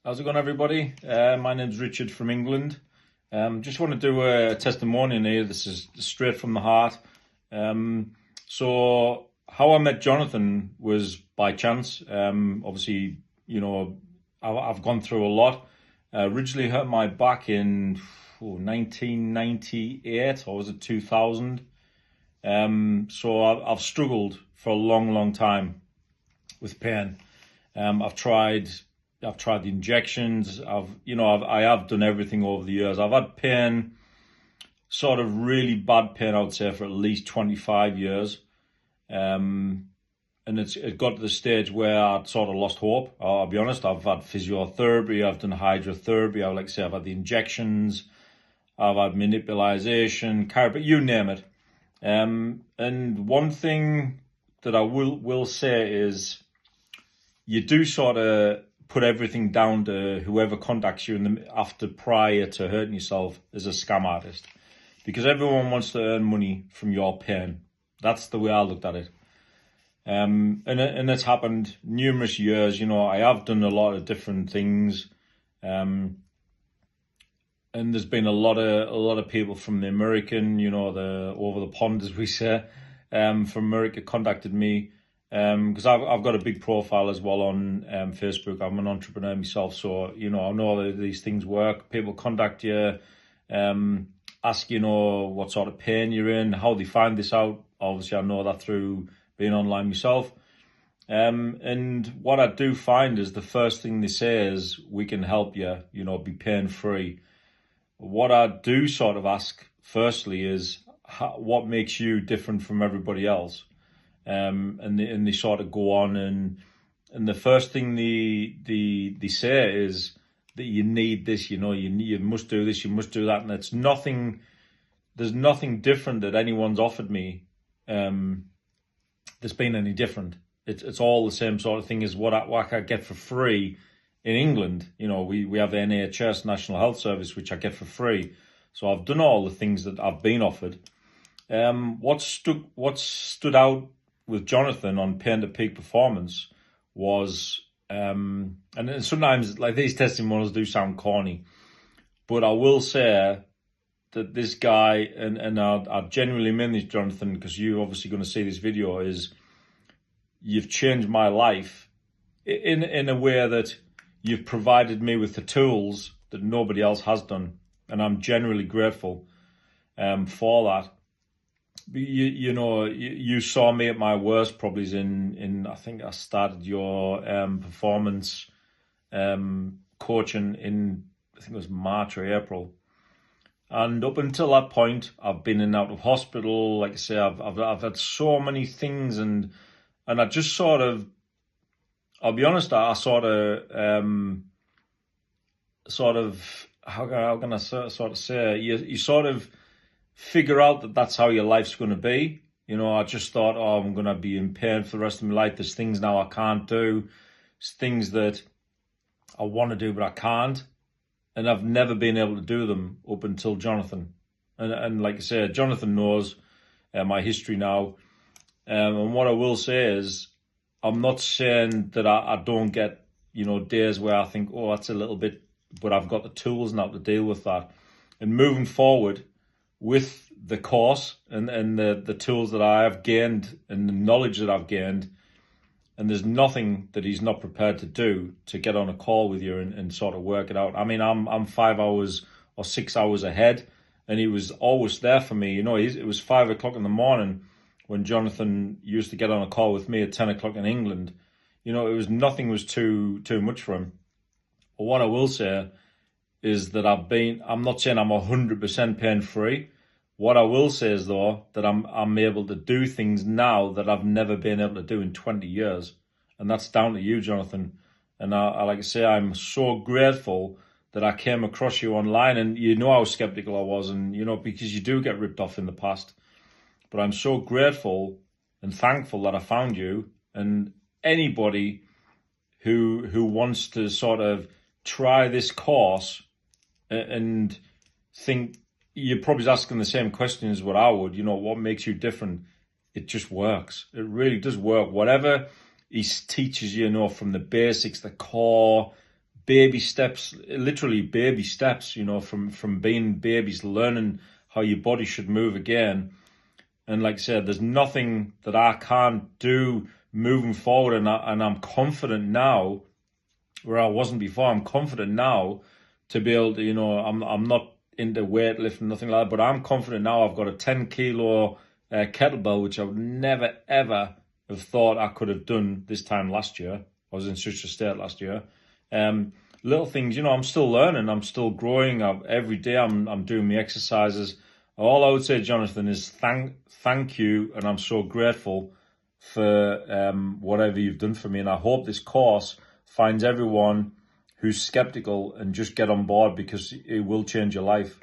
How's it going, everybody? My name's Richard from England. Just want to do a testimonial here. This is straight from the heart. So how I met Jonathan was by chance. Obviously, I've gone through a lot. Originally hurt my back in 1998, or was it 2000? So I've struggled for a long, long time with pain. I've tried the injections. I have done everything over the years. I've had pain, sort of really bad pain, I would say, for at least 25 years. And it got to the stage where I'd sort of lost hope. I'll be honest. I've had physiotherapy. I've done hydrotherapy. I've had the injections. I've had manipulation, chiropractic, you name it. And one thing that I will say is, you do sort of put everything down to whoever contacts you prior to hurting yourself as a scam artist, because everyone wants to earn money from your pain. That's the way I looked at it. And it's happened numerous years. I have done a lot of different things. And there's been a lot of people from the American, the over the pond, as we say, from America contacted me. Because I've got a big profile as well on Facebook. I'm an entrepreneur myself, so I know that these things work. People contact you, ask what sort of pain you're in, how they find this out. Obviously, I know that through being online myself. And what I do find is the first thing they say is, we can help you, be pain free. What I do sort of ask firstly is, what makes you different from everybody else? And they sort of go on, and the first thing they say is that you need this, you must do this, you must do that, and there's nothing different that anyone's offered me that's been any different. It's all the same sort of thing as what I get for free in England. We have the NHS, National Health Service, which I get for free. So I've done all the things that I've been offered. What stood out with Jonathan on Pain to Peak Performance was, and sometimes like these testimonials do sound corny, but I will say that this guy, and I genuinely mean this, Jonathan, because you're obviously going to see this video, is you've changed my life in a way that you've provided me with the tools that nobody else has done, and I'm genuinely grateful for that. You saw me at my worst probably in I think I started your performance coaching in, I think it was March or April, and up until that point I've been in and out of hospital. Like I say, I've had so many things, and I just sort of, I'll be honest, I sort of how can I sort of say, you sort of figure out that that's how your life's going to be. I just thought, I'm going to be in pain for the rest of my life. There's things now I can't do. There's things that I want to do, but I can't. And I've never been able to do them up until Jonathan. And like I said, Jonathan knows my history now. And what I will say is, I'm not saying that I don't get, days where I think, that's a little bit, but I've got the tools now to deal with that. And moving forward, with the course and the tools that I have gained and the knowledge that I've gained, and there's nothing that he's not prepared to do to get on a call with you and sort of work it out. I mean, I'm 5 hours or 6 hours ahead, and he was always there for me. It was 5 o'clock in the morning when Jonathan used to get on a call with me at 10 o'clock in England. Nothing was too much for him. But what I will say is that I'm not saying I'm 100% pain free. What I will say is, though, that I'm able to do things now that I've never been able to do in 20 years. And that's down to you, Jonathan. And I like I say, I'm so grateful that I came across you online, and how skeptical I was, and because you do get ripped off in the past. But I'm so grateful and thankful that I found you, and anybody who wants to sort of try this course and think, you're probably asking the same question as what I would, what makes you different? It just works. It really does work. Whatever he teaches you, from the basics, the core baby steps, literally baby steps, you know, from being babies, learning how your body should move again. And like I said, there's nothing that I can't do moving forward, and I'm confident now where I wasn't before. I'm confident now to be able to, you know, I'm not into weightlifting, nothing like that, but I'm confident now. I've got a 10 kilo kettlebell, which I would never ever have thought I could have done this time last year. I was in such a state last year. Little things, you know, I'm still learning, I'm still growing. Every day I'm doing my exercises. All I would say, Jonathan, is thank you, and I'm so grateful for whatever you've done for me. And I hope this course finds everyone who's skeptical and just get on board, because it will change your life.